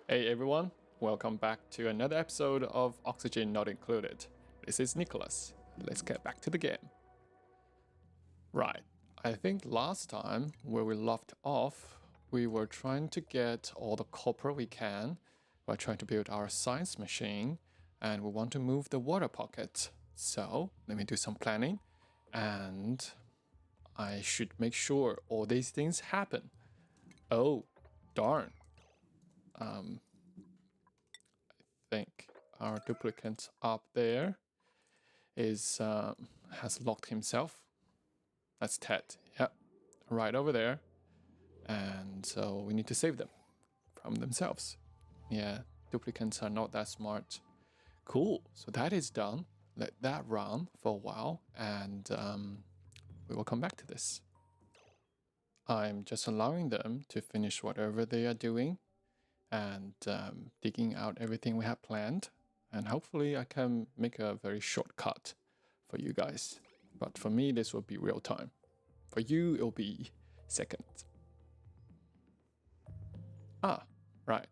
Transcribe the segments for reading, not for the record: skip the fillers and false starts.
Hey everyone, welcome back to another episode of Oxygen Not Included. This is Nicholas. Let's get back to the game. Right, I think last time where we left off, we were trying to get all the copper we can. We're trying to build our science machine and we want to move the water pocket. So let me do some planning and I should make sure all these things happen. Oh, darn. I think our duplicate up there is has locked himself. That's Ted. Yep, right over there. And so we need to save them from themselves. Yeah, duplicates are not that smart. Cool. So that is done. Let that run for a while, and we will come back to this. I'm just allowing them to finish whatever they are doing and digging out everything we have planned. And hopefully I can make a very short cut for you guys. But for me, this will be real time. For you, it'll be seconds. Right.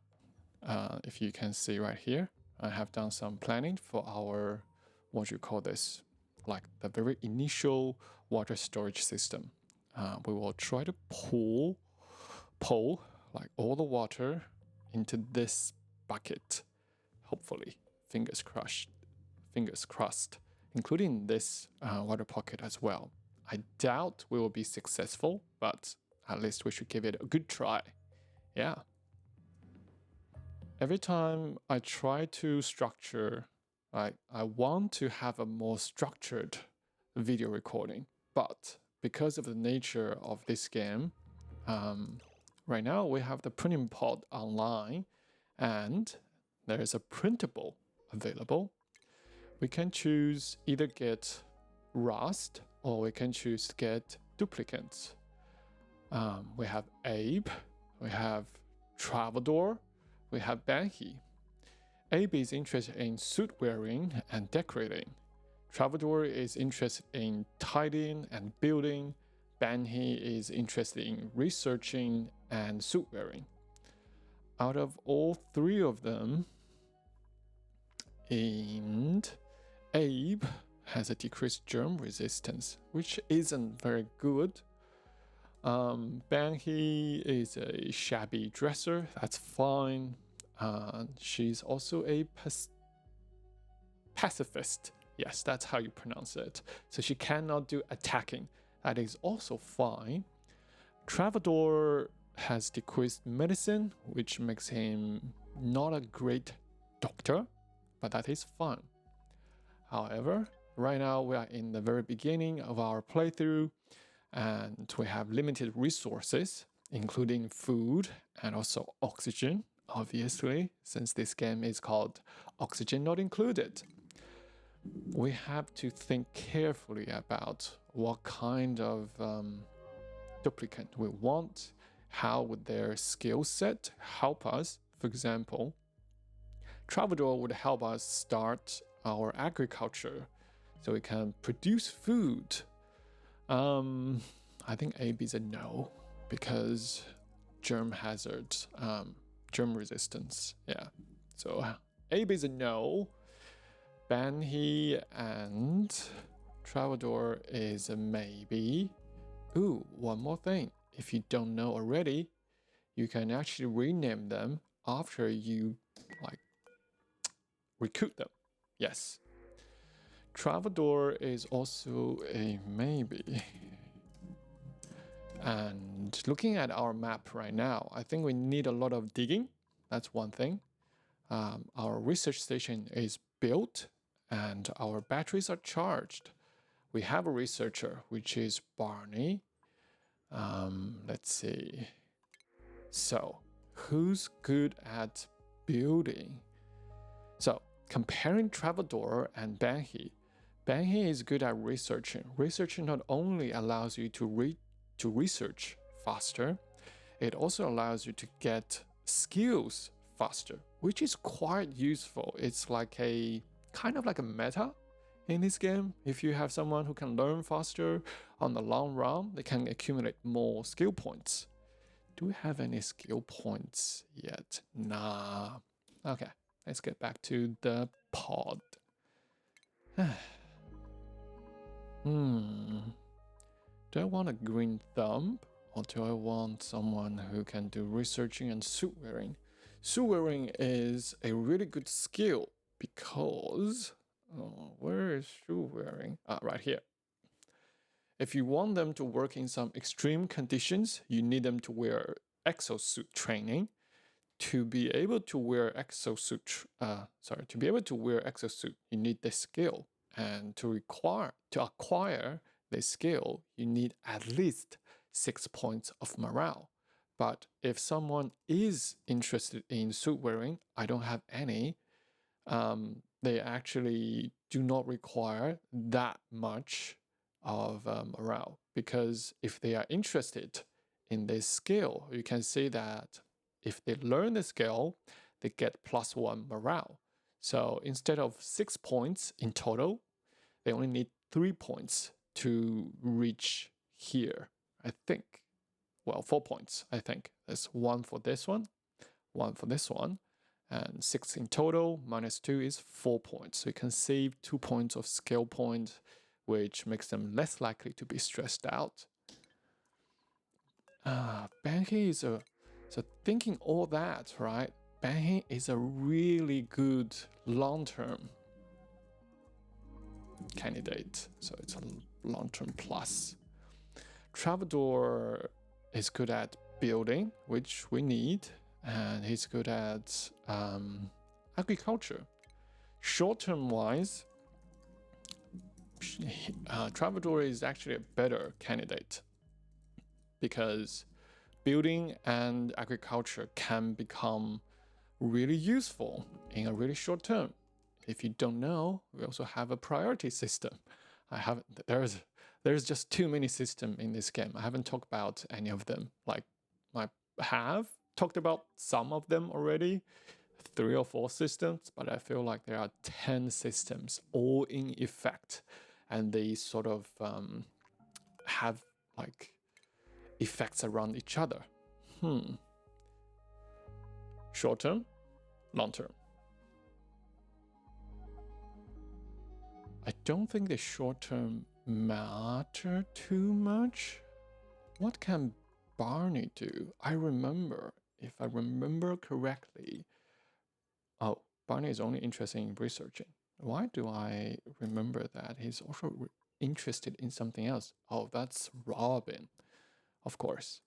If you can see right here, I have done some planning for our, what you call this, like the very initial water storage system. We will try to pull like all the water into this bucket, hopefully, fingers crossed, including this water pocket as well. I doubt we will be successful, but at least we should give it a good try. Yeah. Every time I try to structure, I want to have a more structured video recording, but because of the nature of this game, right now we have the printing pod online and there is a printable available. We can choose either get Rust or we can choose to get duplicates. We have Abe, we have Travador, we have Banhi. Abe is interested in suit wearing and decorating. Travador is interested in tidying and building. Banhi is interested in researching and suit wearing. Out of all three of them, and Abe has a decreased germ resistance, which isn't very good. Banhi is a shabby dresser, that's fine. She's also a pacifist. Yes, that's how you pronounce it. So she cannot do attacking. That is also fine. Travador has decreased medicine, which makes him not a great doctor, but that is fine. However, right now we are in the very beginning of our playthrough and we have limited resources, including food and also oxygen, obviously, since this game is called Oxygen Not Included. We have to think carefully about what kind of duplicate we want, how would their skill set help us. For example, Travador would help us start our agriculture so we can produce food. I think Abe is a no because germ hazard, germ resistance. Yeah, so Abe is a no. Banhi and Travador is a maybe. Ooh, one more thing. If you don't know already, you can actually rename them after you recruit them. Yes. Travador is also a maybe. And looking at our map right now, I think we need a lot of digging. That's one thing. Our research station is built and our batteries are charged. We have a researcher, which is Barney. Let's see. So, who's good at building? So, comparing Travador and Banhi, Banhi is good at researching. Researching not only allows you to research faster, it also allows you to get skills faster, which is quite useful. It's like a kind of like a meta in this game. If you have someone who can learn faster on the long run, they can accumulate more skill points. Do we have any skill points yet? Nah. Okay, let's get back to the pod. Do I want a green thumb, or do I want someone who can do researching and suit wearing? Suit wearing is a really good skill because where is shoe wearing? Ah, right here. If you want them to work in some extreme conditions, you need them to wear exosuit training. To be able to wear exosuit, you need the skill, and to acquire the skill, you need at least 6 points of morale. But if someone is interested in suit wearing, I don't have any. They actually do not require that much of morale, because if they are interested in this skill, you can see that if they learn the skill, they get +1 morale. So instead of 6 points in total, they only need 3 points to reach here, I think. Well, 4 points, I think. There's 1 for this one, 1 for this one, and 6 in total, -2 is 4 points. So you can save 2 points of skill point, which makes them less likely to be stressed out. Banking is so thinking all that, right? Banking is a really good long-term candidate. So it's a long-term plus. Travador is good at building, which we need, and he's good at agriculture. Short-term wise, Travador is actually a better candidate because building and agriculture can become really useful in a really short term. If you don't know, we also have a priority system. There's just too many systems in this game. I haven't talked about any of them. Like, I have talked about some of them already, 3 or 4 systems, but I feel like there are 10 systems all in effect, and they sort of have like effects around each other. Short term, long term. I don't think the short term matter too much. What can Barney do? If I remember correctly. Oh, Barney is only interested in researching. Why do I remember that? He's also interested in something else. Oh, that's Robin, of course.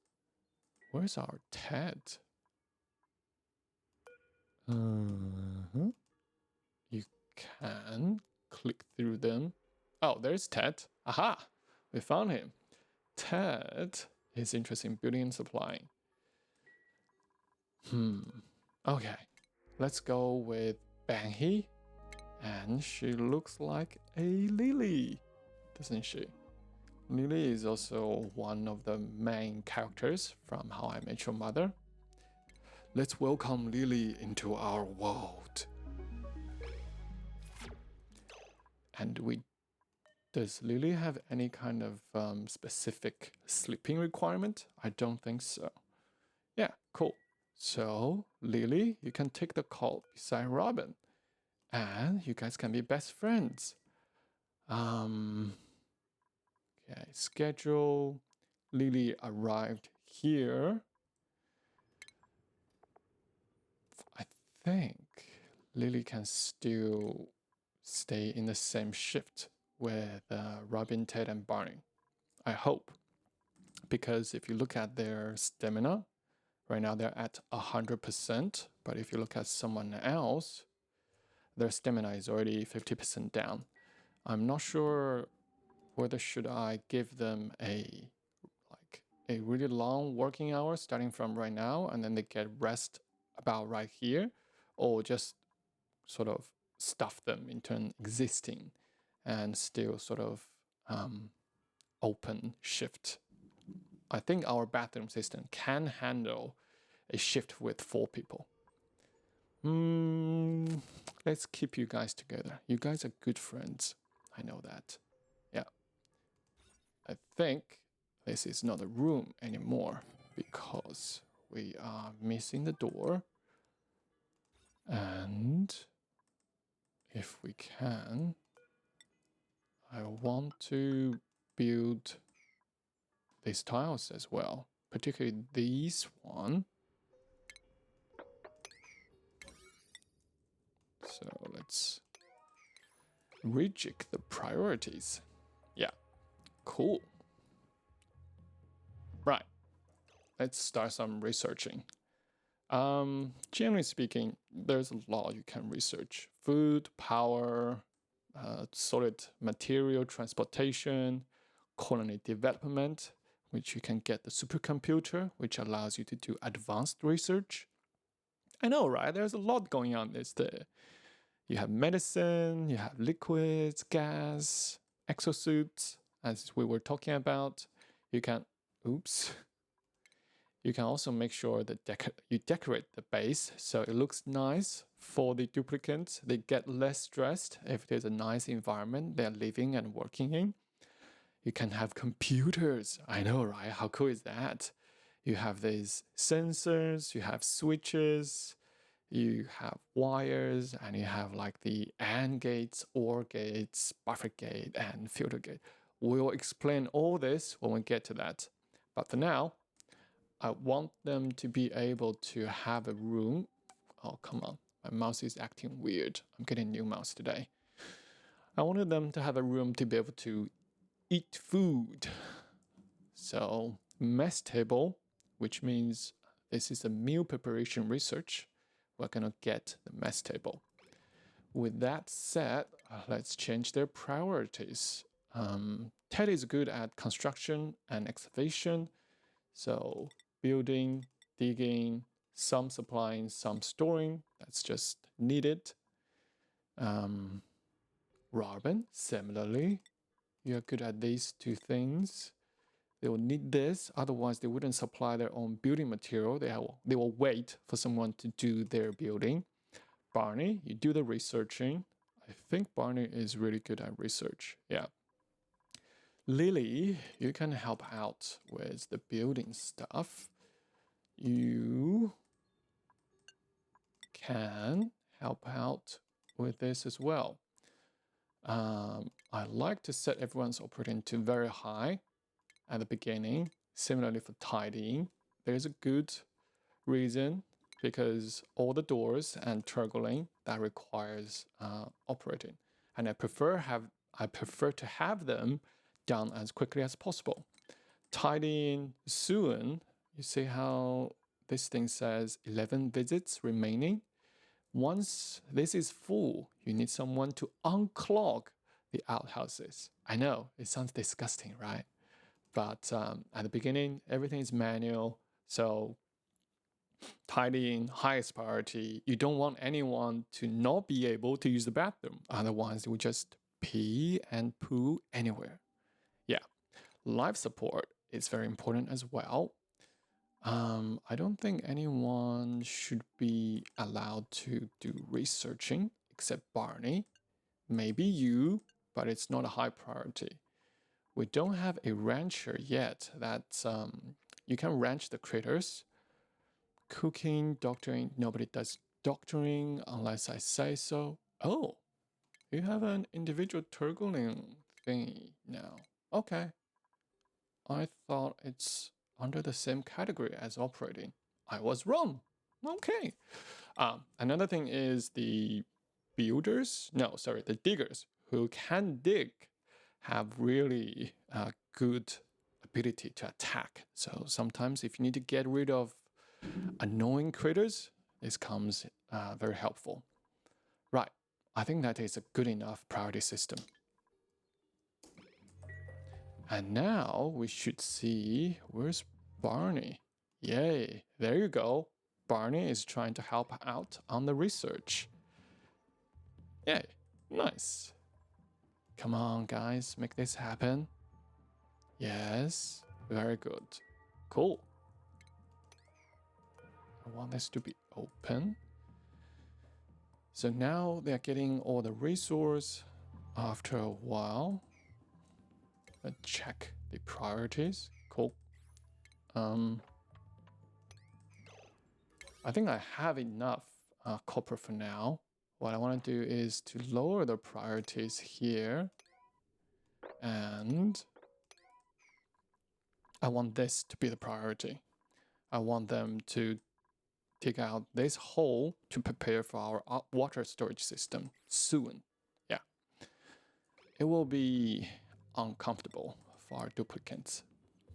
Where's our Ted? You can click through them. Oh, there's Ted. Aha! We found him. Ted is interested in building and supplying. Okay. Let's go with Banghi. And she looks like a Lily, doesn't she? Lily is also one of the main characters from How I Met Your Mother. Let's welcome Lily into our world. And does Lily have any kind of specific sleeping requirement? I don't think so. Yeah, cool. So, Lily, you can take the call beside Robin. And you guys can be best friends. Okay, schedule. Lily arrived here. I think Lily can still stay in the same shift with Robin, Ted, and Barney. I hope. Because if you look at their stamina, right now they're at 100%. But if you look at someone else, their stamina is already 50% down. I'm not sure whether should I give them a really long working hour starting from right now, and then they get rest about right here, or just sort of stuff them into an existing and still sort of open shift. I think our bathroom system can handle a shift with 4 people. Let's keep you guys together. You guys are good friends. I know that. Yeah. I think this is not a room anymore because we are missing the door. And if we can, I want to build these tiles as well, particularly these one. So let's rejig the priorities. Yeah, cool. Right, let's start some researching. Generally speaking, there's a lot you can research. Food, power, solid material transportation, colony development, which you can get the supercomputer, which allows you to do advanced research. I know, right? There's a lot going on this day. You have medicine, you have liquids, gas, exosuits, as we were talking about. You can, oops. You can also make sure that you decorate the base so it looks nice for the duplicants. They get less stressed if there's a nice environment they're living and working in. You can have computers. I know, right? How cool is that? You have these sensors, you have switches, you have wires, and you have like the AND gates, OR gates, buffer gate, and filter gate. We'll explain all this when we get to that. But for now, I want them to be able to have a room. Oh, come on. My mouse is acting weird. I'm getting a new mouse today. I wanted them to have a room to be able to eat food. So, mess table, which means this is a meal preparation research. We're going to get the mess table. With that said, let's change their priorities. Ted is good at construction and excavation. So, building, digging, some supplying, some storing. That's just needed. Robin, similarly, you're good at these two things. They will need this, otherwise they wouldn't supply their own building material. They will wait for someone to do their building. Barney, you do the researching. I think Barney is really good at research. Yeah. Lily, you can help out with the building stuff. You can help out with this as well. I like to set everyone's operating to very high at the beginning. Similarly for tidying, there's a good reason because all the doors and turgling that requires operating, and I prefer to have them done as quickly as possible. Tidying soon, you see how this thing says 11 visits remaining. Once this is full, you need someone to unclog the outhouses. I know, it sounds disgusting, right? But at the beginning, everything is manual. So tidying, highest priority. You don't want anyone to not be able to use the bathroom. Otherwise, they will just pee and poo anywhere. Yeah, life support is very important as well. I don't think anyone should be allowed to do researching except Barney. Maybe you, but it's not a high priority. We don't have a rancher yet. That you can ranch the critters. Cooking, doctoring, nobody does doctoring unless I say so. Oh, you have an individual turgling thingy now. Okay. I thought it's under the same category as operating. I was wrong. Okay. Another thing is the the diggers who can dig have really good ability to attack. So sometimes if you need to get rid of annoying critters, this comes very helpful. Right, I think that is a good enough priority system. And now we should see, where's Barney? Yay, there you go. Barney is trying to help out on the research. Yay, nice. Come on, guys, make this happen. Yes, very good. Cool. I want this to be open. So now they're getting all the resource. After a while, let's check the priorities. Cool. I think I have enough copper for now. What I want to do is to lower the priorities here. And I want this to be the priority. I want them to take out this hole to prepare for our water storage system soon. Yeah. It will be uncomfortable for our duplicates.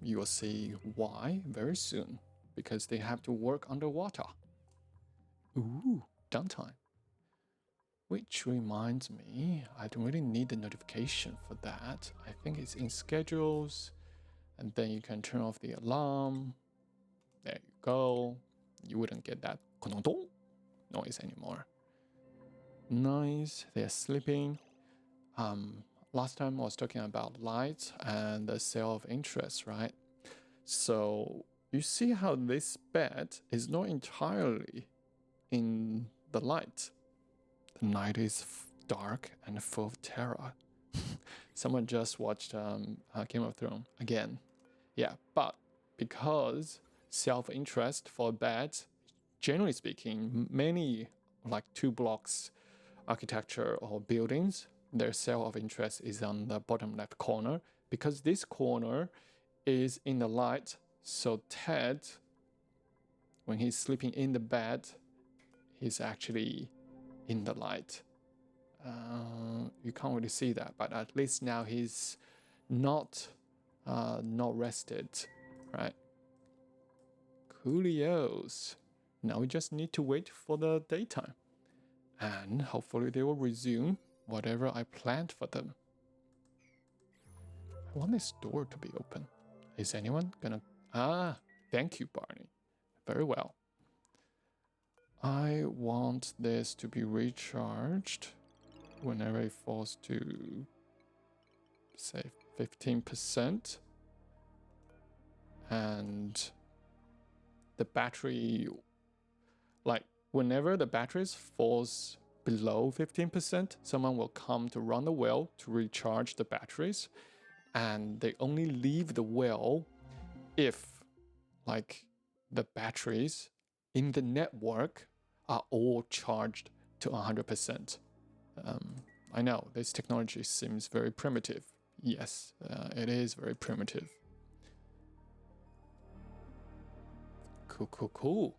You will see why very soon, because they have to work underwater. Ooh, downtime. Which reminds me, I don't really need the notification for that. I think it's in schedules, and then you can turn off the alarm. There you go. You wouldn't get that noise anymore. Nice, they're sleeping. Last time I was talking about light and the cell of interest, right? So you see how this bed is not entirely in the light. The night is dark and full of terror. Someone just watched Game of Thrones again. Yeah, but because self-interest for beds, generally speaking, many like 2 blocks architecture or buildings, their cell of interest is on the bottom left corner. Because this corner is in the light, so Ted, when he's sleeping in the bed, he's actually in the light. You can't really see that, but at least now he's not rested, right? Coolios. Now we just need to wait for the daytime, and hopefully they will resume whatever I planned for them. I want this door to be open. Is anyone gonna... Ah, thank you, Barney. Very well. I want this to be recharged whenever it falls to, say, 15%. And the battery, like, whenever the batteries falls below 15%, someone will come to run the well to recharge the batteries. And they only leave the well if, like, the batteries in the network are all charged to 100%. I know this technology seems very primitive. Yes, it is very primitive. Cool.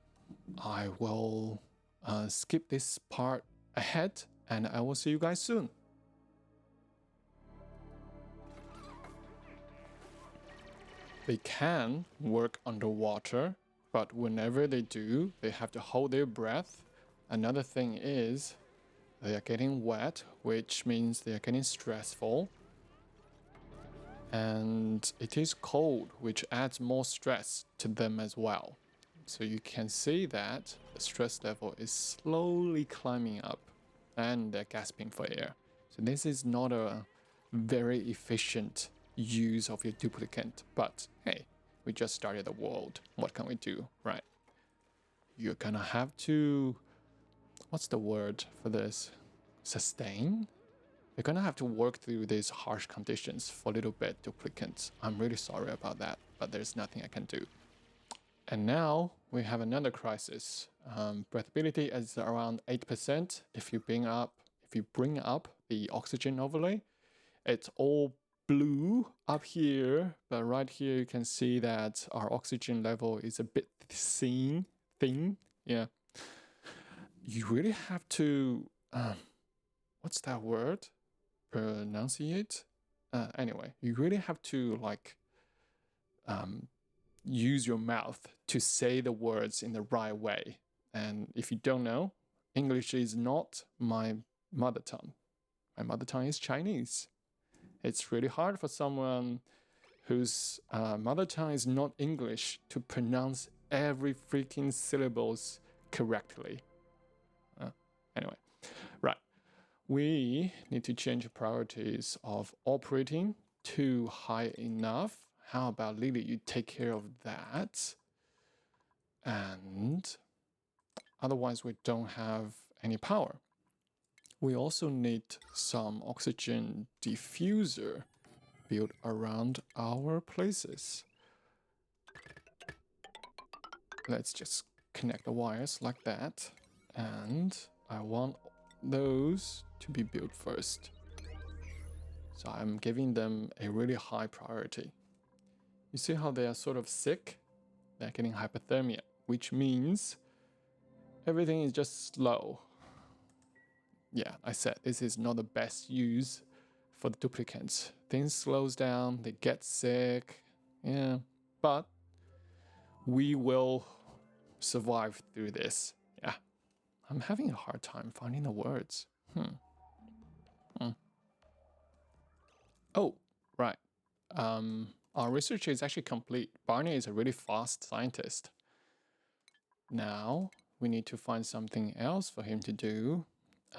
I will skip this part ahead, and I will see you guys soon. They can work underwater, but whenever they do, they have to hold their breath. Another thing is they are getting wet, which means they are getting stressful. And it is cold, which adds more stress to them as well. So you can see that the stress level is slowly climbing up and they're gasping for air. So this is not a very efficient use of your duplicate, but hey, we just started the world. What can we do, right? You're gonna have to, what's the word for this? Sustain? You're gonna have to work through these harsh conditions for a little bit, duplicates. I'm really sorry about that, but there's nothing I can do. And now we have another crisis. Breathability is around 8%. If you bring up the oxygen overlay, it's all blue up here, but right here you can see that our oxygen level is a bit thin. Yeah. You really have to, what's that word? Pronunciate? Anyway, you really have to like use your mouth to say the words in the right way. And if you don't know, English is not my mother tongue. My mother tongue is Chinese. It's really hard for someone whose mother tongue is not English to pronounce every freaking syllables correctly. Anyway, right. We need to change the priorities of operating to high enough. How about Lily, you take care of that? And otherwise we don't have any power. We also need some oxygen diffuser built around our places. Let's just connect the wires like that. And I want those to be built first. So I'm giving them a really high priority. You see how they are sort of sick? They're getting hypothermia, which means everything is just slow. Yeah, I said this is not the best use for the duplicants. Things slows down, they get sick. Yeah, but we will survive through this. Yeah, I'm having a hard time finding the words. Oh, right. Our research is actually complete. Barney is a really fast scientist. Now we need to find something else for him to do.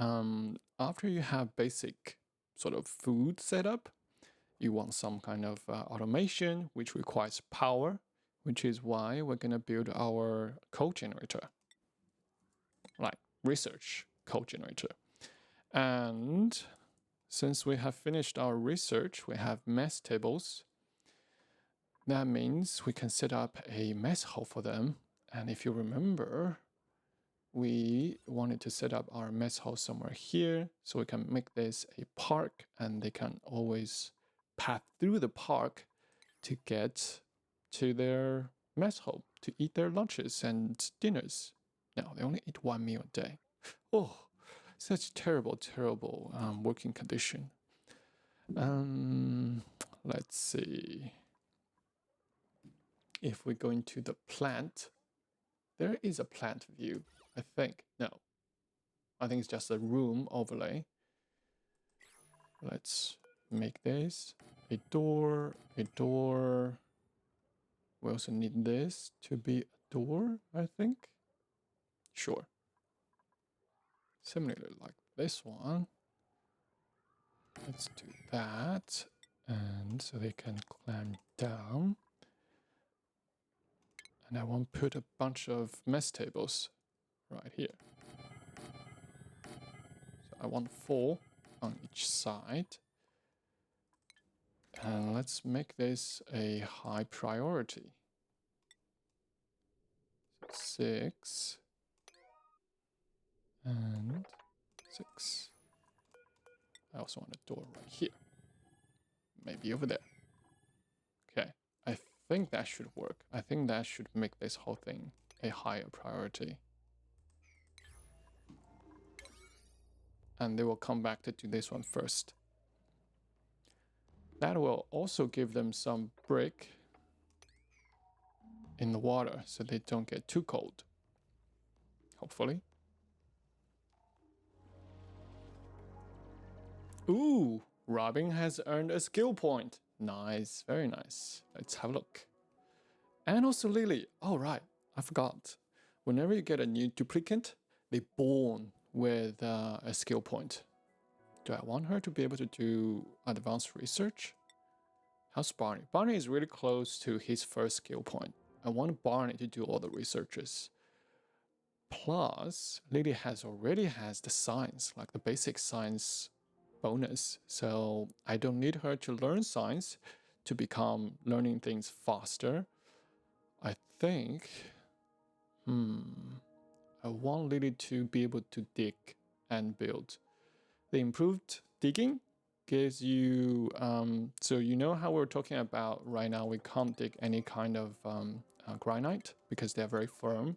After you have basic sort of food setup, you want some kind of automation which requires power, which is why we're gonna build our code generator, like research code generator. And since we have finished our research, we have mess tables. That means we can set up a mess hall for them. And if you remember, we wanted to set up our mess hall somewhere here so we can make this a park and they can always pass through the park to get to their mess hall to eat their lunches and dinners. No, they only eat one meal a day. Oh, such terrible, terrible working condition. Let's see. If we go into the plant, there is a plant view, I think. No, I think it's just a room overlay. Let's make this a door, a door. We also need this to be a door, I think. Sure. Similarly like this one. Let's do that. And so they can climb down. And I want to put a bunch of mess tables right here. So I want 4 on each side. And let's make this a high priority. So 6 and 6. I also want a door right here. Maybe over there. Okay, I think that should work. I think that should make this whole thing a higher priority. And they will come back to do this one first. That will also give them some brick in the water so they don't get too cold. Hopefully. Ooh, Robin has earned a skill point. Nice, very nice. Let's have a look. And also Lily. Oh, right, I forgot. Whenever you get a new duplicant, they born with a skill point. Do I want her to be able to do advanced research? How's Barney? Barney is really close to his first skill point. I want Barney to do all the researches. Plus, Lily already has the science, like the basic science bonus. So I don't need her to learn science to become learning things faster. I think, I want Lily to be able to dig and build. The improved digging gives you, so you know how we're talking about right now, we can't dig any kind of granite because they're very firm.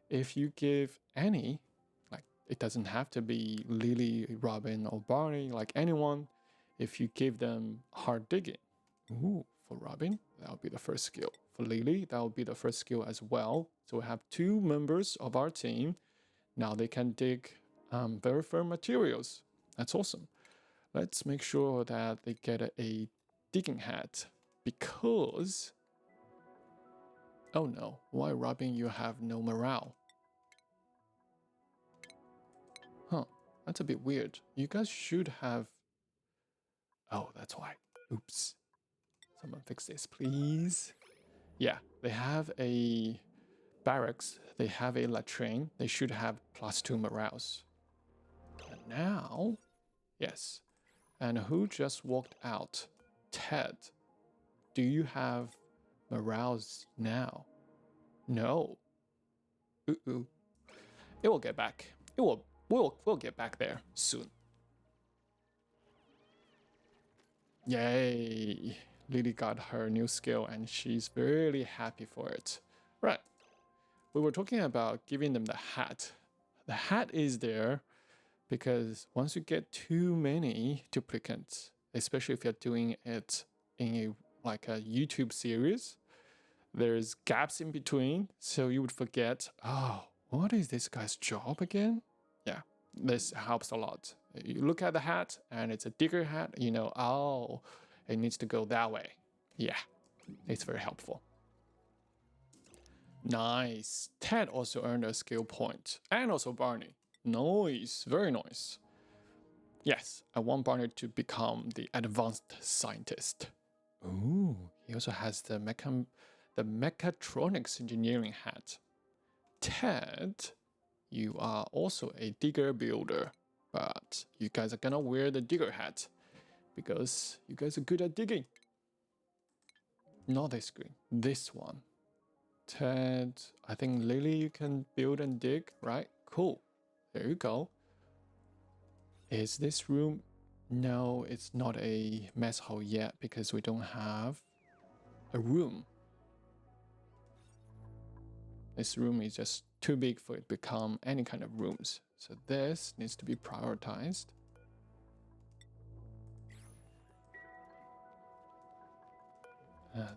If you give any, like it doesn't have to be Lily, Robin, or Barney, like anyone, if you give them hard digging, ooh, for Robin, that would be the first skill. For Lily, that would be the first skill as well. So we have 2 members of our team. Now they can dig very firm materials. That's awesome. Let's make sure that they get a digging hat because... Oh no, why Robin, you have no morale? Huh, that's a bit weird. You guys should have... Oh, that's why. Oops. Someone fix this, please. Yeah, they have a barracks, they have a latrine, they should have +2 morales. And now, yes. And who just walked out? Ted. Do you have morales now? No. Ooh. It will get back. We'll get back there soon. Yay! Lily got her new skill and she's really happy for it. Right. We were talking about giving them the hat. The hat is there because once you get too many duplicates, especially if you're doing it in a YouTube series, there's gaps in between, so you would forget, oh, what is this guy's job again? Yeah, this helps a lot. You look at the hat and it's a digger hat, you know, oh, it needs to go that way. Yeah, it's very helpful. Nice. Ted also earned a skill point, and also Barney. Nice, very nice. Yes, I want Barney to become the advanced scientist. Ooh, he also has the mechatronics engineering hat. Ted, you are also a digger builder, but you guys are gonna wear the digger hat because you guys are good at digging. Not this screen, this one. Ted, I think Lily, you can build and dig, right? Cool. There you go. Is this room? No, it's not a mess hall yet because we don't have a room. This room is just too big for it to become any kind of rooms. So this needs to be prioritized.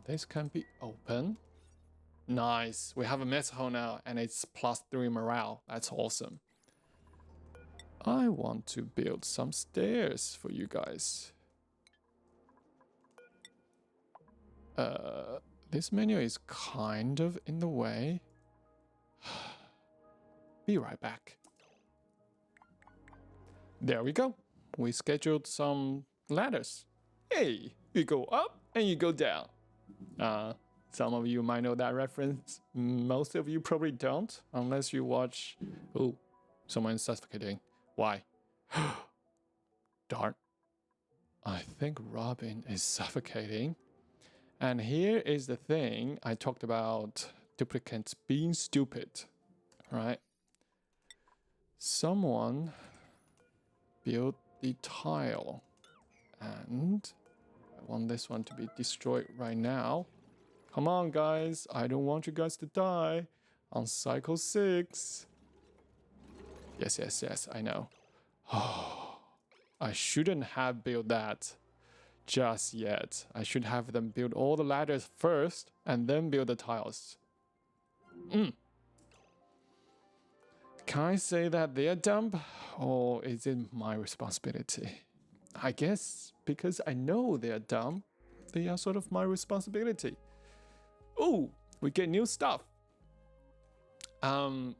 This can be open. Nice. We have a mess hall now and it's +3 morale. That's awesome. I want to build some stairs for you guys. This menu is kind of in the way. Be right back. There we go. We scheduled some ladders. Hey, you go up and you go down. Some of you might know that reference. Most of you probably don't, unless you watch... Oh, someone's suffocating. Why? Darn. I think Robin is suffocating. And here is the thing I talked about duplicates being stupid, right? Someone built the tile and I want this one to be destroyed right now. Come on, guys. I don't want you guys to die on cycle 6. Yes, I know. Oh, I shouldn't have built that just yet. I should have them build all the ladders first and then build the tiles. Can I say that they're dumb or is it my responsibility? I guess because I know they're dumb, they are sort of my responsibility. Oh, we get new stuff.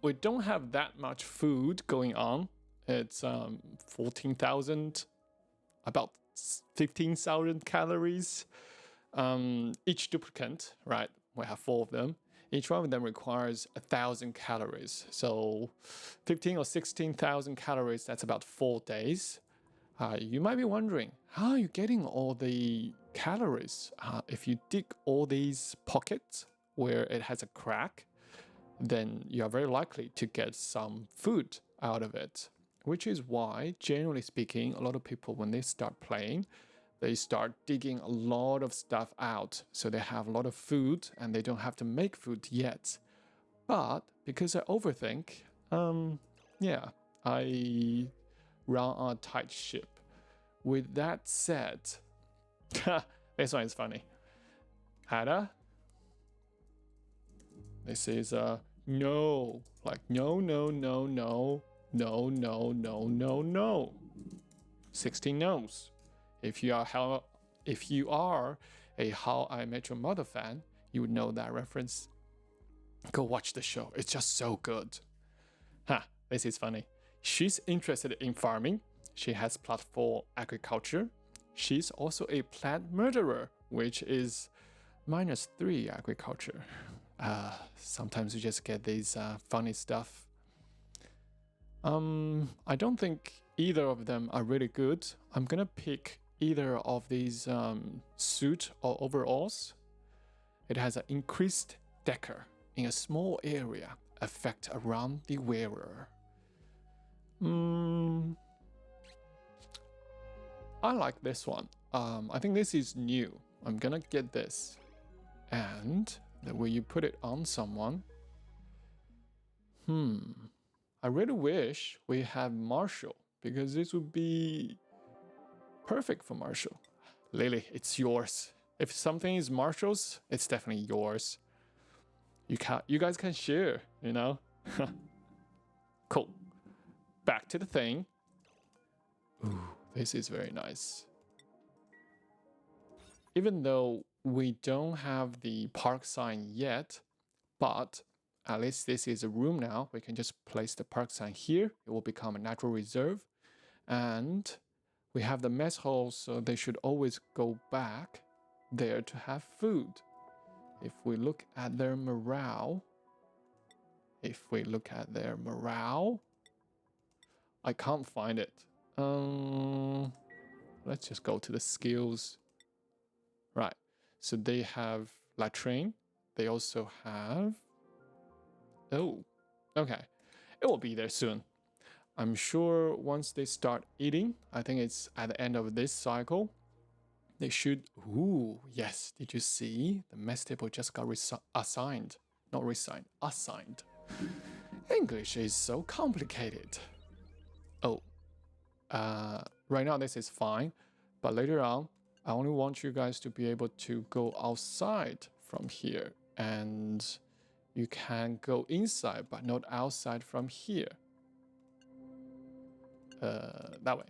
We don't have that much food going on. It's 14,000, about 15,000 calories. Each duplicate, right? We have 4 of them. Each one of them requires 1,000 calories. So 15 or 16,000 calories, that's about 4 days. You might be wondering, how are you getting all the calories? If you dig all these pockets where it has a crack, then you are very likely to get some food out of it. Which is why, generally speaking, a lot of people, when they start playing, they start digging a lot of stuff out. So they have a lot of food and they don't have to make food yet. But because I overthink, yeah, I run on a tight ship. With that said, this one is funny. Ada, this is no, like no. 16 no's. If you are a How I Met Your Mother fan, you would know that reference. Go watch the show. It's just so good. This is funny. She's interested in farming. She has plot for agriculture. She's also a plant murderer, which is -3 agriculture. Sometimes you just get these funny stuff. I don't think either of them are really good. I'm gonna pick either of these suit or overalls. It has an increased decker in a small area. effect around the wearer. I like this one. I think this is new. I'm gonna get this. And the way you put it on someone. I really wish we had Marshall, because this would be perfect for Marshall. Lily, it's yours. If something is Marshall's, it's definitely yours. You guys can share, you know? Cool. Back to the thing. Ooh, this is very nice. Even though we don't have the park sign yet, but at least this is a room now. We can just place the park sign here. It will become a natural reserve. And we have the mess hall, so they should always go back there to have food. If we look at their morale, I can't find it. Let's just go to the skills. Right, so they have latrine. They also have, oh, okay. It will be there soon. I'm sure once they start eating, I think it's at the end of this cycle, they should, ooh, yes, did you see? The mess table just got assigned. Not resigned, assigned. English is so complicated. Oh, right now this is fine, but later on, I only want you guys to be able to go outside from here, and you can go inside, but not outside from here. That way.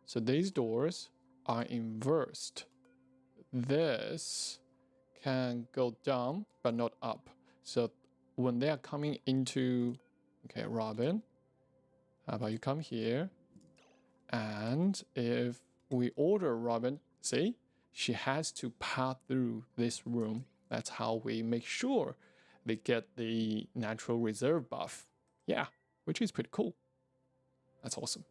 So these doors are inversed. This can go down, but not up. So when they are coming into, okay, Robin, how about you come here? And if we order Robin, see, she has to pass through this room. That's how we make sure they get the natural reserve buff. Yeah, which is pretty cool. That's awesome.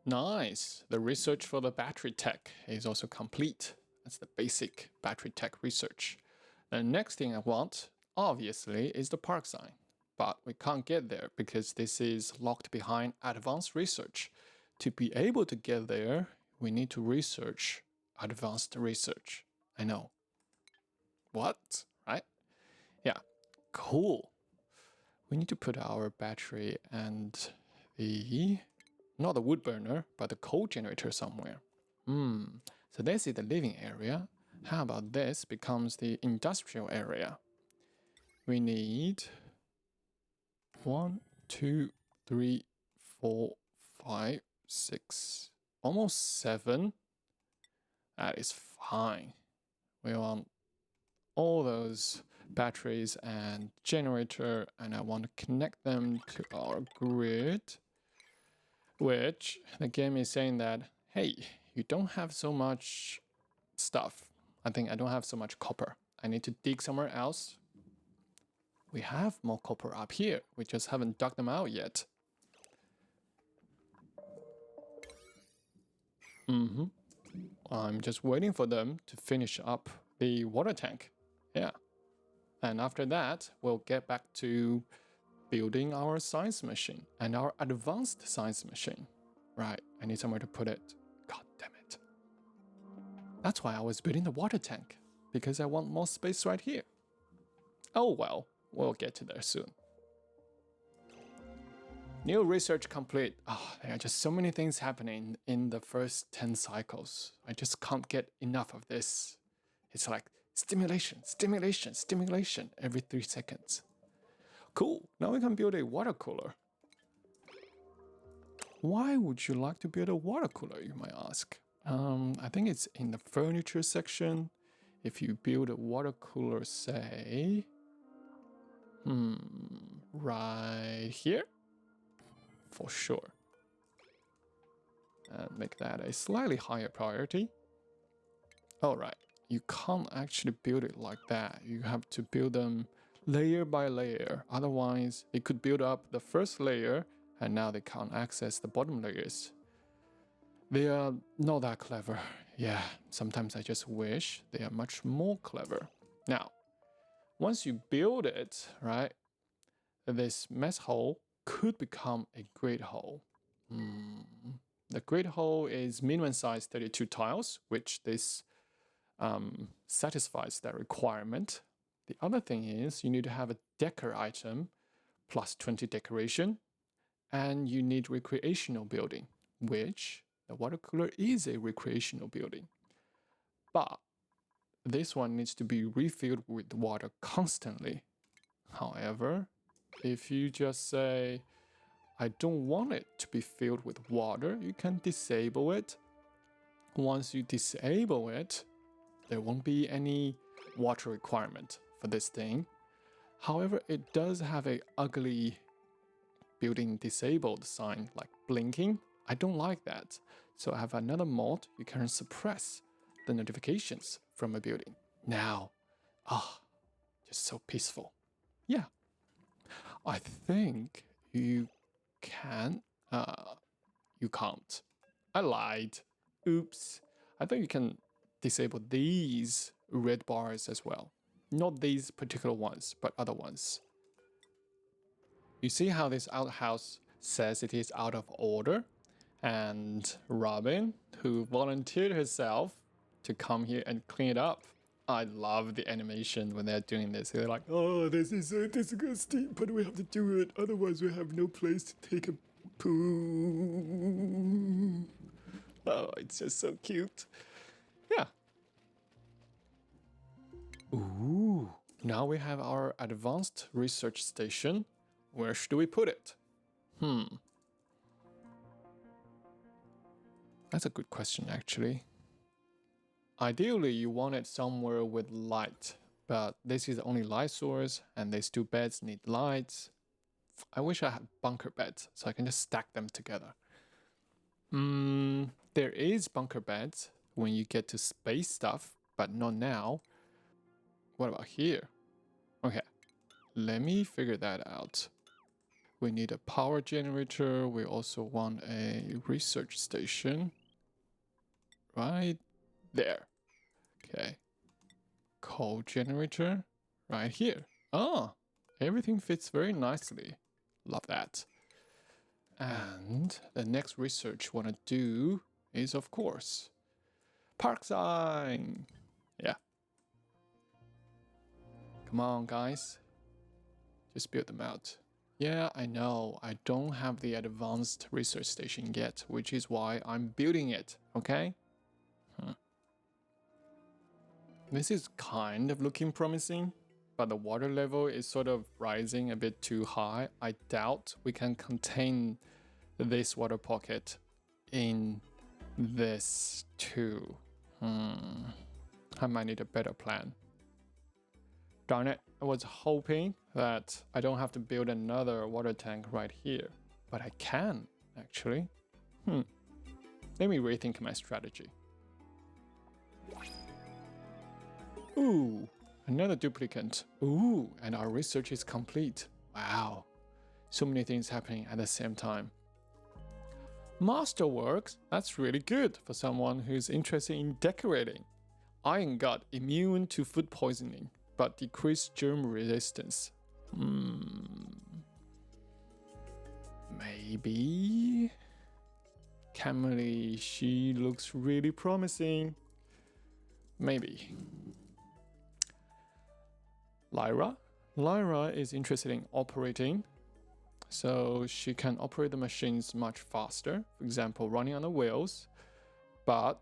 Nice. The research for the battery tech is also complete. That's the basic battery tech research. The next thing I want, obviously, is the park sign. But we can't get there because this is locked behind advanced research. To be able to get there, we need to research advanced research. I know. What? Right? Yeah. Cool. We need to put our battery and the, not the wood burner, but the coal generator somewhere. So this is the living area. How about this becomes the industrial area? We need 1, 2, 3, 4, 5, 6, almost 7. That is fine. We want all those batteries and generator, and I want to connect them to our grid, which the game is saying that, hey, you don't have so much stuff. I think I don't have so much copper. I need to dig somewhere else. We have more copper up here. We just haven't dug them out yet. I'm just waiting for them to finish up the water tank. Yeah. And after that, we'll get back to building our science machine and our advanced science machine. Right, I need somewhere to put it. God damn it. That's why I was building the water tank, because I want more space right here. Oh well, we'll get to there soon. New research complete. Oh, there are just so many things happening in the first 10 cycles. I just can't get enough of this. It's like stimulation, stimulation, stimulation every 3 seconds. Cool, now we can build a water cooler. Why would you like to build a water cooler, you might ask? I think it's in the furniture section. If you build a water cooler, say, right here, for sure. And make that a slightly higher priority. All right, you can't actually build it like that. You have to build them layer by layer. Otherwise, it could build up the first layer and now they can't access the bottom layers. They are not that clever. Yeah, sometimes I just wish they are much more clever. Now, once you build it, right, this mess hole could become a great hole. The great hole is minimum size 32 tiles, which this satisfies that requirement. The other thing is you need to have a decor item plus 20 decoration, and you need recreational building, which the water cooler is a recreational building. But this one needs to be refilled with water constantly. However, if you just say, I don't want it to be filled with water, you can disable it. Once you disable it, there won't be any water requirement for this thing. However, it does have a ugly building disabled sign, like blinking. I don't like that. So I have another mod. You can suppress the notifications from a building. Now, just so peaceful. Yeah, I think you can. You can't. I lied. Oops. I think you can disable these red bars as well. Not these particular ones, but other ones. You see how this outhouse says it is out of order? And Robin, who volunteered herself to come here and clean it up. I love the animation when they're doing this. They're like, oh, this is so disgusting, but we have to do it. Otherwise, we have no place to take a poo. Oh, it's just so cute. Yeah. Ooh, now we have our advanced research station. Where should we put it? That's a good question, actually. Ideally, you want it somewhere with light, but this is the only light source, and these two beds need lights. I wish I had bunker beds, so I can just stack them together. There is bunker beds when you get to space stuff, but not now. What about here? Okay, let me figure that out. We need a power generator. We also want a research station. Right there. Okay. Coal generator right here. Oh, everything fits very nicely. Love that. And the next research we want to do is, of course, park sign. Yeah. Come on, guys. Just build them out. Yeah, I know. I don't have the advanced research station yet, which is why I'm building it, okay? This is kind of looking promising, but the water level is sort of rising a bit too high. I doubt we can contain this water pocket in this too. I might need a better plan. Darn it, I was hoping that I don't have to build another water tank right here, but I can, actually. Let me rethink my strategy. Ooh, another duplicate. Ooh, and our research is complete. Wow, so many things happening at the same time. Masterworks, that's really good for someone who's interested in decorating. Iron gut, immune to food poisoning, but decreased germ resistance. Maybe? Camille, she looks really promising. Maybe. Lyra is interested in operating, so she can operate the machines much faster, for example, running on the wheels, but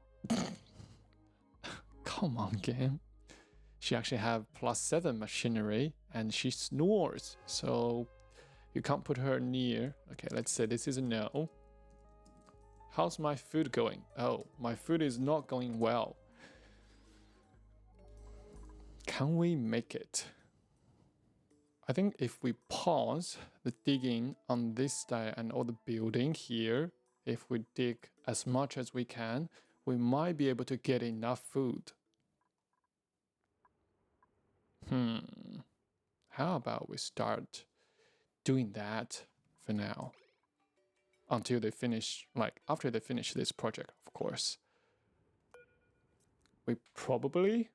come on, game. She actually have +7 machinery, and she snores, so you can't put her near. Okay, let's say this is a no. How's my food going? Oh, my food is not going well. Can we make it? I think if we pause the digging on this side and all the building here, if we dig as much as we can, we might be able to get enough food. How about we start doing that for now? Until they finish, like after they finish this project, of course. We probably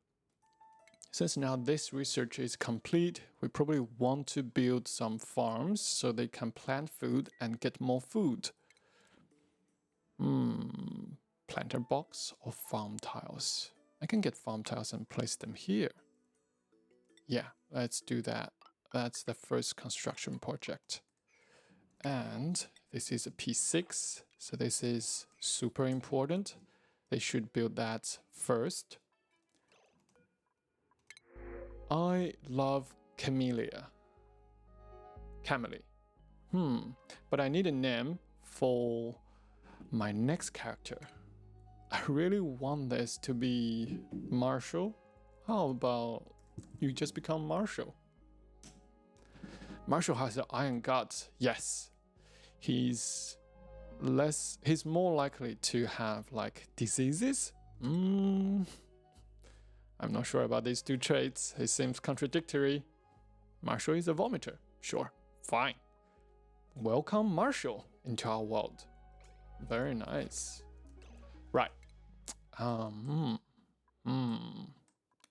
Since now this research is complete, we probably want to build some farms so they can plant food and get more food. Planter box or farm tiles? I can get farm tiles and place them here. Yeah, let's do that. That's the first construction project. And this is a P6, so this is super important. They should build that first. I love Camellia. Camely. But I need a name for my next character. I really want this to be Marshall. How about you just become Marshall? Marshall has the iron guts. Yes. He's more likely to have like diseases. I'm not sure about these two traits. It seems contradictory. Marshall is a vomiter. Sure, fine. Welcome Marshall into our world. Very nice. Right.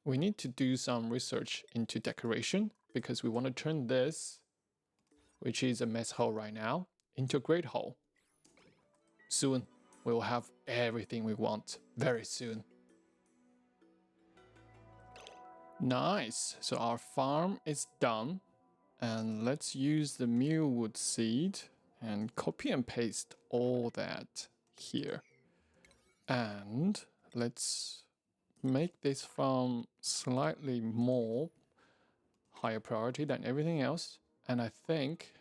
We need to do some research into decoration because we want to turn this, which is a mess hall right now, into a great hall. Soon, we will have everything we want. Very soon. Nice. So our farm is done. And let's use the mealwood seed and copy and paste all that here. And let's make this farm slightly more higher priority than everything else. And I think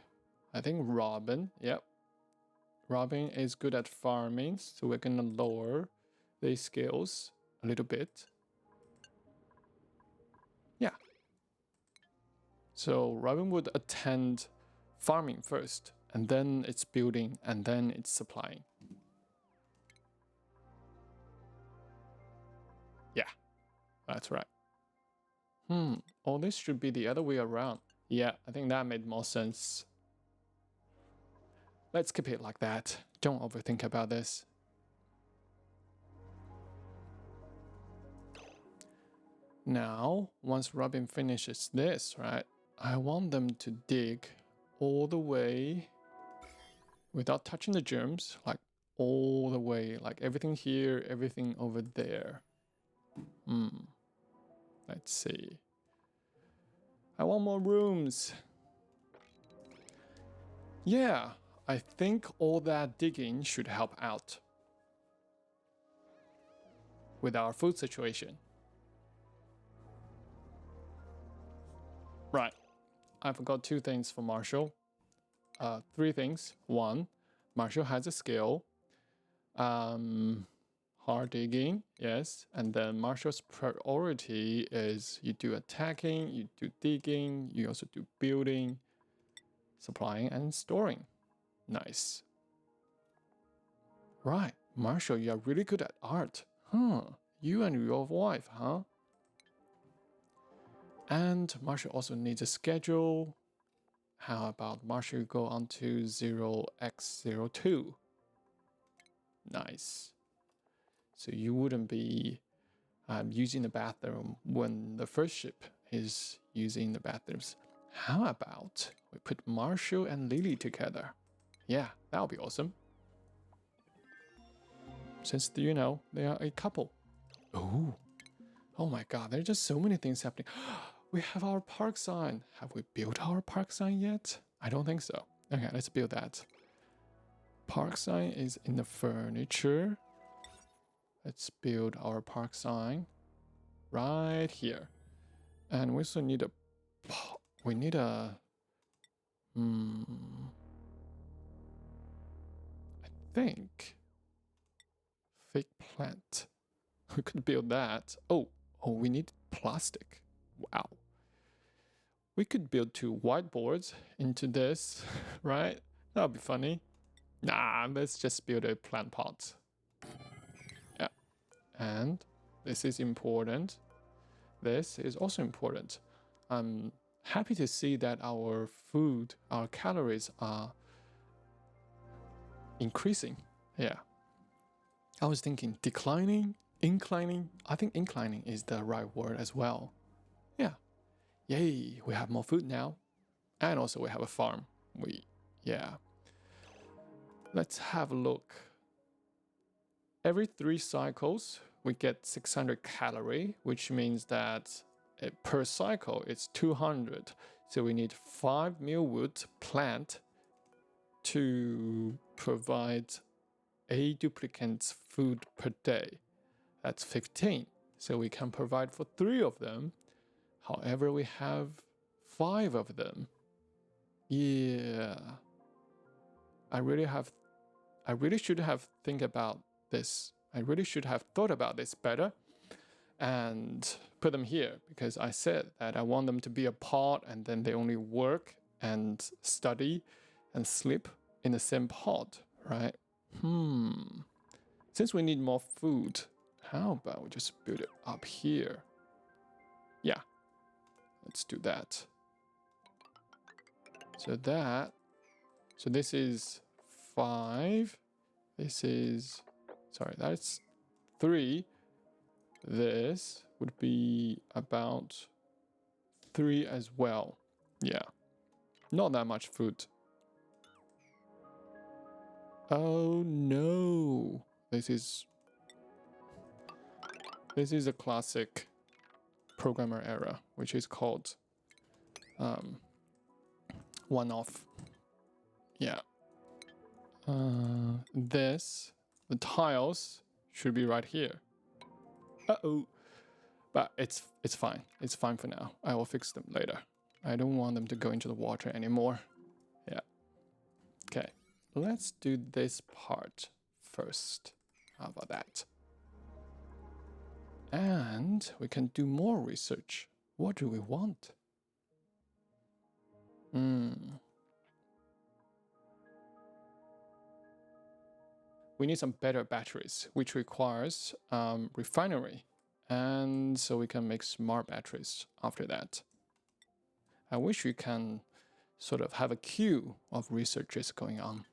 Robin, yep. Robin is good at farming, so we're gonna lower the skills a little bit. Yeah. So Robin would attend farming first, and then it's building, and then it's supplying. Yeah, that's right. Oh, this should be the other way around. Yeah, I think that made more sense. Let's keep it like that. Don't overthink about this. Now, once Robin finishes this, right, I want them to dig all the way without touching the germs, like all the way, like everything here, everything over there. Let's see. I want more rooms. Yeah, I think all that digging should help out with our food situation. Right. I forgot 2 things for Marshall. 3 things. 1, Marshall has a skill. Hard digging, yes. And then Marshall's priority is you do attacking, you do digging, you also do building, supplying, and storing. Nice. Right. Marshall, you are really good at art. You and your wife, huh? And Marshall also needs a schedule. How about Marshall go on to 0x02? Nice. So you wouldn't be using the bathroom when the first ship is using the bathrooms. How about we put Marshall and Lily together? Yeah, that would be awesome. Since, you know, they are a couple. Oh my god, there are just so many things happening. We have our park sign. Have we built our park sign yet? I don't think so. Okay, let's build that. Park sign is in the furniture. Let's build our park sign right here. And we also need a... I think... fake plant. We could build that. Oh, we need plastic. Wow. We could build 2 whiteboards into this, right? That would be funny. Nah, let's just build a plant pot. Yeah. And this is important. This is also important. I'm happy to see that our food, our calories are increasing. Yeah. I was thinking declining, inclining. I think inclining is the right word as well. Yeah. Yay, we have more food now. And also we have a farm. Yeah. Let's have a look. Every 3 cycles, we get 600 calorie, which means that per cycle it's 200. So we need 5 mealwood plant to provide a duplicant's food per day. That's 15. So we can provide for 3 of them. However, we have 5 of them. Yeah. I really should have think about this. I really should have thought about this better and put them here, because I said that I want them to be apart and then they only work and study and sleep in the same pod, right? Since we need more food, how about we just build it up here? Yeah, let's do that. So this is 5. This is, sorry, that's 3. This would be about 3 as well. Yeah, not that much food. Oh no, this is a classic programmer error, which is called one-off. Yeah. The tiles should be right here. Uh-oh. But it's fine. It's fine for now. I will fix them later. I don't want them to go into the water anymore. Yeah. Okay. Let's do this part first. How about that? And we can do more research. What do we want? We need some better batteries, which requires refinery. And so we can make smart batteries after that. I wish we can sort of have a queue of researchers going on.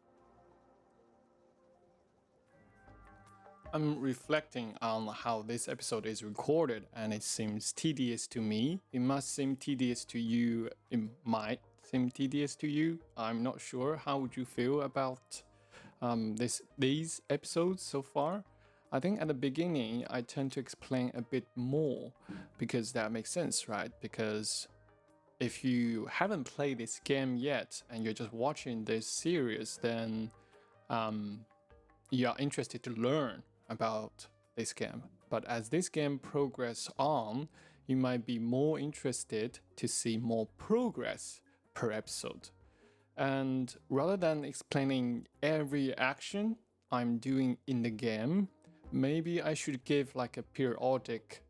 I'm reflecting on how this episode is recorded, and it seems tedious to me. It must seem tedious to you. It might seem tedious to you. I'm not sure. How would you feel about these episodes so far? I think at the beginning, I tend to explain a bit more because that makes sense, right? Because if you haven't played this game yet and you're just watching this series, then you are interested to learn about this game. But as this game progresses on, you might be more interested to see more progress per episode. And rather than explaining every action I'm doing in the game, maybe I should give like a periodic,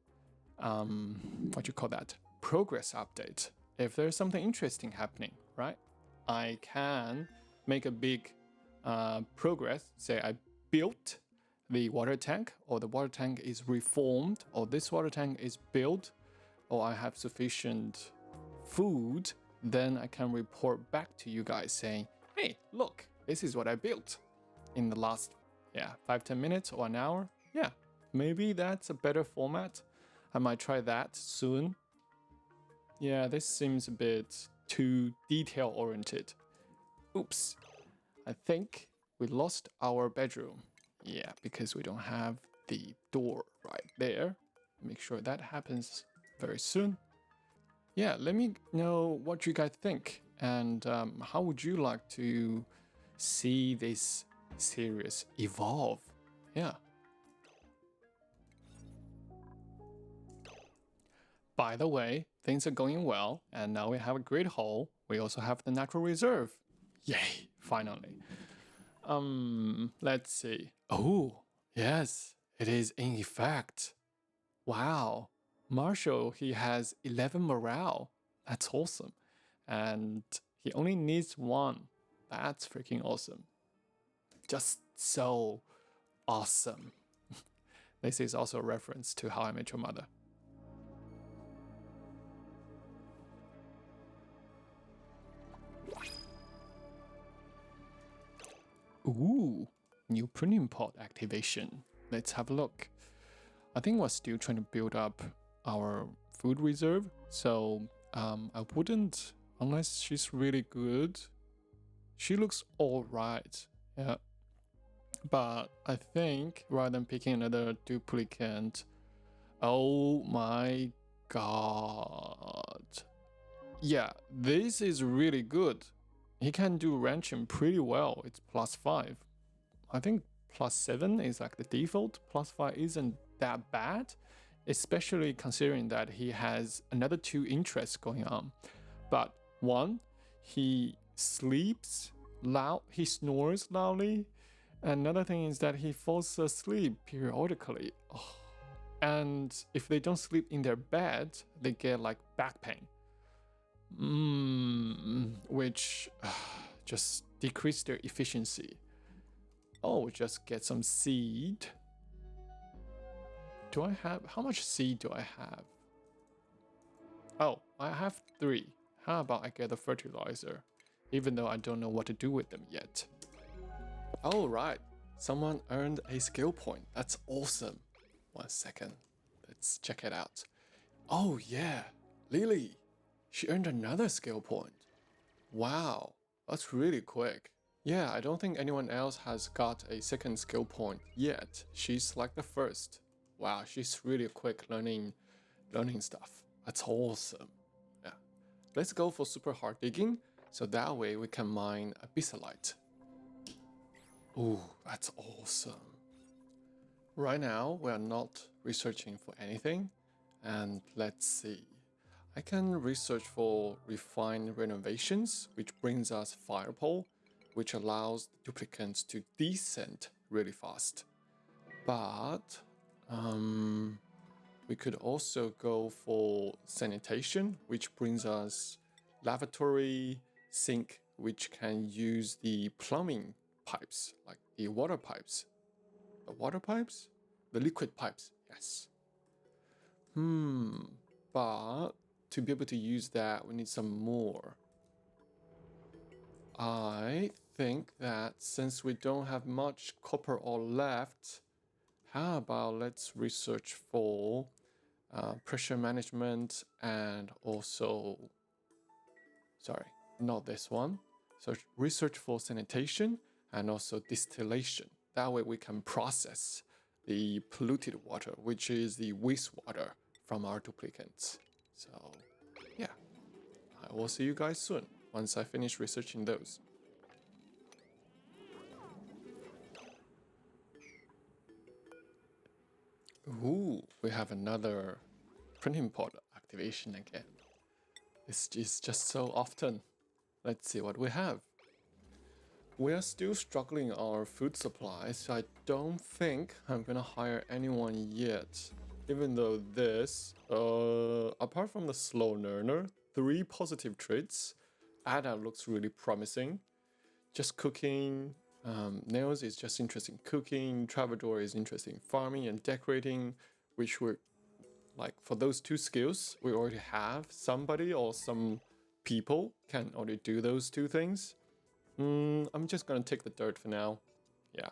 progress update. If there's something interesting happening, right? I can make a big progress. Say I built the water tank, or the water tank is reformed, or this water tank is built, or I have sufficient food. Then I can report back to you guys saying, hey, look, this is what I built in the last 5-10 minutes or an hour. Yeah, maybe that's a better format. I might try that soon. Yeah, this seems a bit too detail oriented. Oops, I think we lost our bedroom. Yeah, because we don't have the door right there. Make sure that happens very soon. Yeah, let me know what you guys think, and how would you like to see this series evolve? Yeah. By the way, things are going well, and now we have a great haul. We also have the natural reserve. Yay, finally. Let's see. Oh, yes, it is in effect. Wow. Marshall, he has 11 morale. That's awesome. And he only needs 1. That's freaking awesome. Just so awesome. This is also a reference to How I Met Your Mother. Ooh, new printing pod activation. Let's have a look. I think we're still trying to build up our food reserve. So I wouldn't, unless she's really good. She looks alright, yeah. But I think rather than picking another duplicate, oh my god. Yeah, this is really good. He can do wrenching pretty well. It's +5. I think +7 is like the default. +5 isn't that bad, especially considering that he has another 2 interests going on. But one, he sleeps loud, he snores loudly. Another thing is that he falls asleep periodically. Oh. And if they don't sleep in their bed, they get like back pain. Which just decrease their efficiency. Oh, just get some seed. Do I have, how much seed do I have? Oh, I have 3. How about I get a fertilizer? Even though I don't know what to do with them yet. Oh, right. Someone earned a skill point. That's awesome. 1 second. Let's check it out. Oh, yeah. Lily. She earned another skill point. Wow. That's really quick. Yeah, I don't think anyone else has got a second skill point yet. She's like the first. Wow, she's really quick learning stuff. That's awesome. Yeah. Let's go for super hard digging, so that way we can mine abyssallite. Ooh, that's awesome. Right now, we are not researching for anything. And let's see. I can research for refined renovations, which brings us firepole, which allows duplicates to descend really fast. But we could also go for sanitation, which brings us lavatory, sink, which can use the plumbing pipes, like the water pipes. The water pipes? The liquid pipes, yes. But to be able to use that, we need some more. I think that since we don't have much copper ore left, how about let's research for pressure management and also, sorry, not this one. So research for sanitation and also distillation. That way we can process the polluted water, which is the wastewater from our duplicates. So yeah, I will see you guys soon once I finish researching those. Ooh, we have another printing pod activation again. This is just so often. Let's see what we have. We are still struggling our food supply, so I don't think I'm gonna hire anyone yet. Even though this, apart from the slow learner, 3 positive traits, Ada looks really promising. Just cooking, Nails is just interesting cooking, Travador is interesting farming and decorating, which we're like for those 2 skills, we already have somebody or some people can already do those 2 things. I'm just gonna take the dirt for now. Yeah.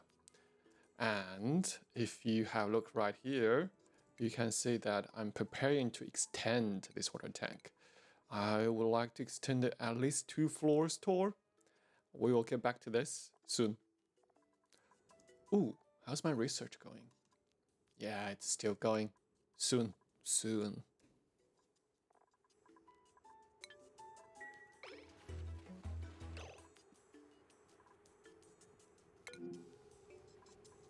And if you have a look right here, you can see that I'm preparing to extend this water tank. I would like to extend it at least 2 floors tall. We will get back to this soon. Ooh, how's my research going? Yeah, it's still going. Soon.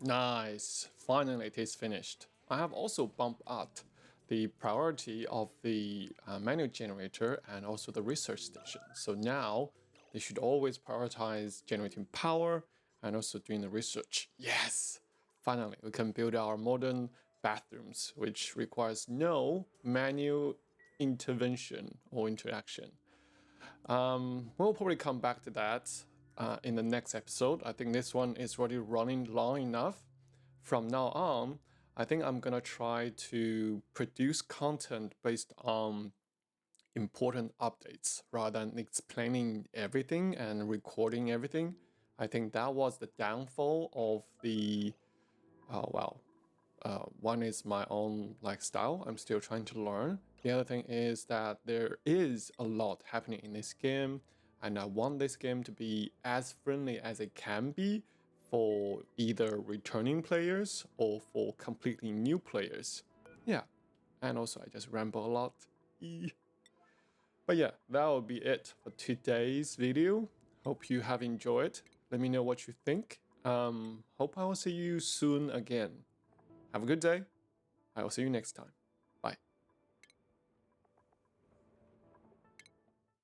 Nice, finally it is finished. I have also bumped up the priority of the manual generator and also the research station. So now they should always prioritize generating power and also doing the research. Yes, finally we can build our modern bathrooms, which requires no manual intervention or interaction. We'll probably come back to that in the next episode. I think this one is already running long enough. From now on, I think I'm gonna try to produce content based on important updates rather than explaining everything and recording everything. I think that was the downfall of the, one is my own lifestyle. I'm still trying to learn. The other thing is that there is a lot happening in this game, and I want this game to be as friendly as it can be for either returning players or for completely new players. Yeah, and also I just ramble a lot. But yeah, that will be it for today's video. Hope you have enjoyed. Let me know what you think. Hope I will see you soon again. Have a good day. I will see you next time.